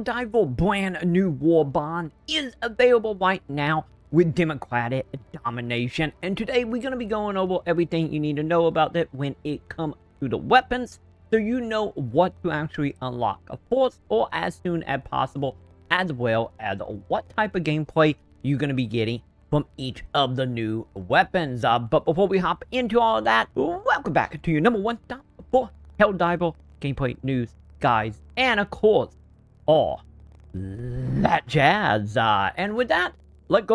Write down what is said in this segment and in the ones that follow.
Helldivers brand new Warbond is available right now with democratic domination, and today we're going to be going over everything you need to know about it when it comes to the weapons, so you know what to actually unlock, of course, or as soon as possible, as well as what type of gameplay you're going to be getting from each of the new weapons. But before we hop into all of that, welcome back to your number one stop for Helldivers gameplay news, guys, and of course, all that jazz. And with that, let's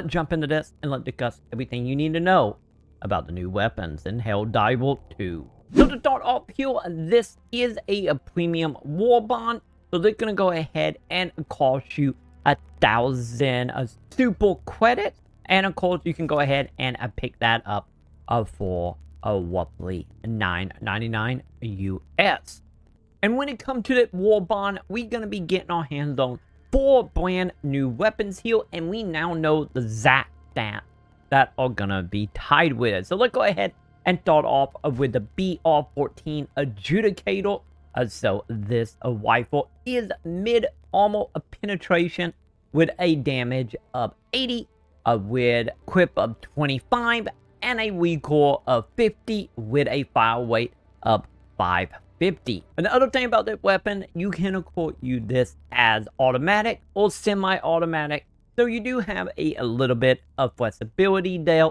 jump into this and let's discuss everything you need to know about the new weapons in Helldivers 2. So to start off here, this is a premium Warbond, so they're gonna go ahead and cost you 1,000 super credits, and of course you can go ahead and pick that up for roughly $9.99 US. And when it comes to the Warbond, we're going to be getting our hands on 4 brand new weapons here, and we now know the exact stats that are going to be tied with it. So let's go ahead and start off with the BR14 Adjudicator. So this rifle is mid-armor penetration with a damage of 80, with equip of 25, and a recoil of 50 with a fire rate of 550. And the other thing about that weapon, you can of course use this as automatic or semi-automatic, so you do have a little bit of flexibility there,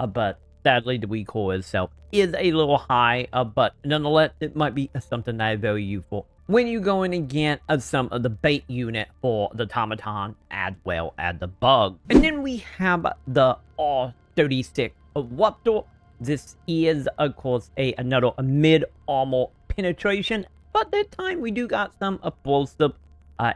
but sadly the recoil itself is a little high, but nonetheless it might be something that is very useful when you go in against some of the bait unit for the automaton as well as the bug. And then we have the R36 Wapor. This is of course another mid-armor penetration, but this time we do got some explosive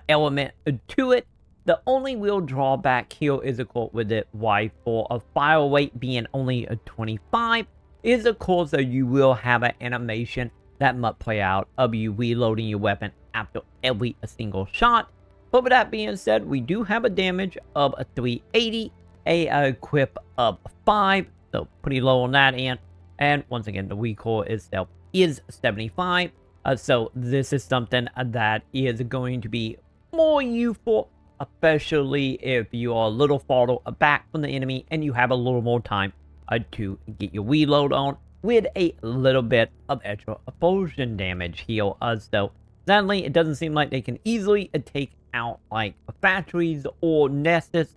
element to it. The only real drawback here is of course with the rifle of fire rate being only a 25 is of course that you will have an animation that might play out of you reloading your weapon after every single shot. But with that being said, we do have a damage of a 380, a equip of 5, so pretty low on that end. And once again, the recoil itself is 75. So this is something that is going to be more useful, especially if you are a little farther back from the enemy and you have a little more time to get your reload on, with a little bit of extra explosion damage here. So sadly, it doesn't seem like they can easily take out like factories or nests,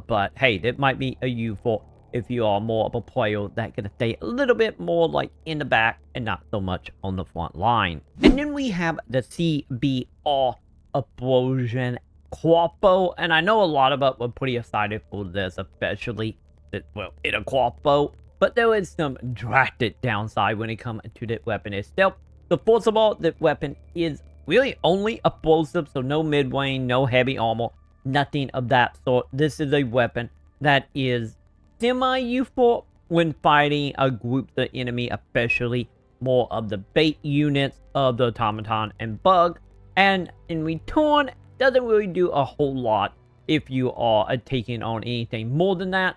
but hey, it might be a useful if you are more of a player that can stay a little bit more like in the back and not so much on the front line. And then we have the CBR All Explosion Quapo, and I know a lot of us were pretty excited for this, especially that, well, it's a Quapo, but there is some drastic downside when it comes to the weapon itself. So first of all, the weapon is really only explosive, so no mid-range, no heavy armor, nothing of that sort. This is a weapon that is semi-useful when fighting a group of the enemy, especially more of the bait units of the automaton and bug. And in return, doesn't really do a whole lot if you are taking on anything more than that,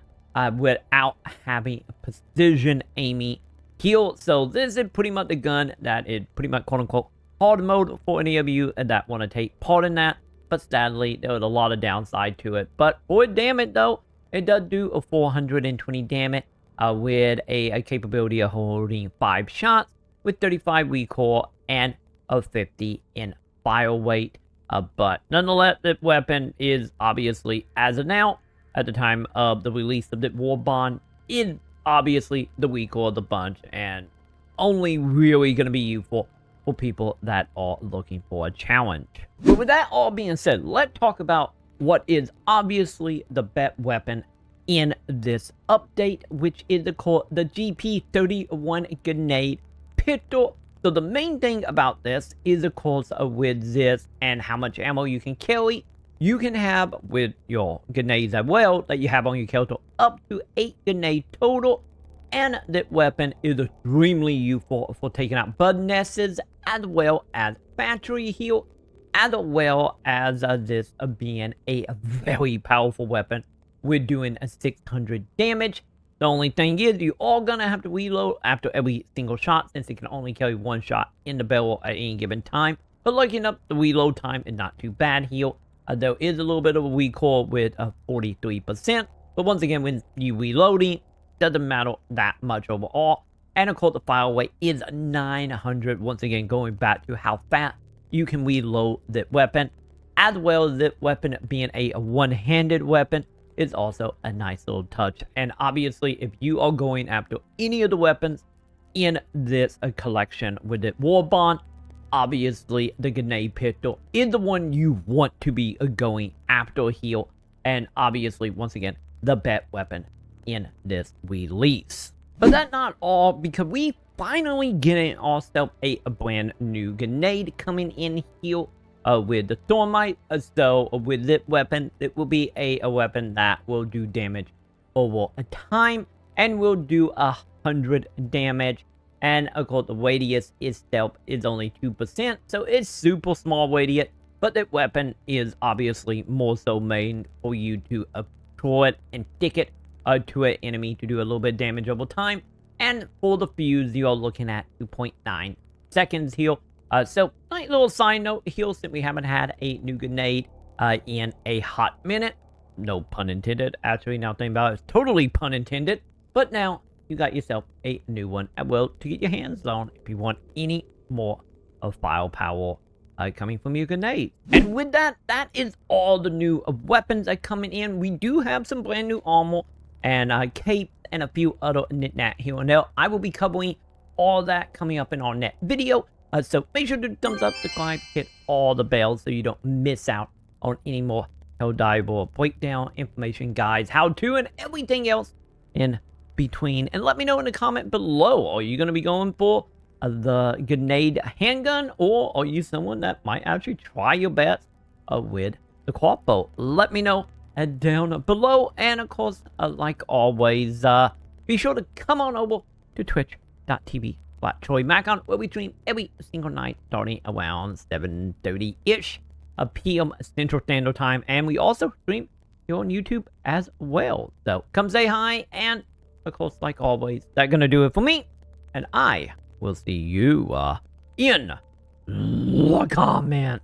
without having precision aiming kill. So this is pretty much the gun that is pretty much quote-unquote hard mode for any of you that want to take part in that. But sadly, there was a lot of downside to it. But for damage though, it does do a 420 damage with a capability of holding 5 shots with 35 recoil and a 50 in fire rate. But nonetheless, the weapon is obviously, as of now, at the time of the release of the Warbond, is obviously the weaker of the bunch and only really going to be useful for people that are looking for a challenge. But with that all being said, let's talk about what is obviously the best weapon in this update, which is the GP31 grenade pistol. So the main thing about this is of course with this and how much ammo you can carry. You can have with your grenades as well that you have on your character up to 8 grenades total, and that weapon is extremely useful for taking out bug nests as well as factory heal, as well as this being a very powerful weapon with doing a 600 damage. The only thing is you are gonna have to reload after every single shot, since it can only carry 1 shot in the barrel at any given time. But looking up, the reload time is not too bad here. There is a little bit of a recoil with 43%, but once again, when you reloading, doesn't matter that much overall. And of course, the fire rate is 900. Once again, going back to how fast you can reload the weapon, as well as the weapon being a one-handed weapon is also a nice little touch. And obviously, if you are going after any of the weapons in this collection with the Warbond, obviously the grenade pistol is the one you want to be going after here. And obviously, once again, the best weapon in this release. But that's not all, because we finally getting ourselves a brand new grenade coming in here with the Stormite. So with this weapon, it will be a weapon that will do damage over a time and will do 100 damage. And of course, the radius itself is only 2%, so it's super small radius. But the weapon is obviously more so made for you to throw it and stick it to an enemy to do a little bit of damage over time. And for the fuse, you're looking at 2.9 seconds here. So, nice little side note here, since we haven't had a new grenade in a hot minute. No pun intended. Actually, now thinking about it, it's totally pun intended. But now, you got yourself a new one, well, to get your hands on if you want any more of firepower coming from your grenade. And with that, that is all the new weapons are coming in. We do have some brand new armor and capes and a few other knick-knack here and there. I will be covering all that coming up in our next video. So make sure to thumbs up, subscribe, hit all the bells so you don't miss out on any more Helldiver breakdown, information, guides, how-to, and everything else in between. And let me know in the comment below, are you going to be going for the grenade handgun, or are you someone that might actually try your best with the Quapo? Let me know down below. And of course, like always, be sure to come on over to twitch.tv/Maconn, where we stream every single night starting around 7:30-ish p.m. Central Standard Time. And we also stream here on YouTube as well. So come say hi, and of course, like always, that's gonna do it for me, and I will see you in the comments.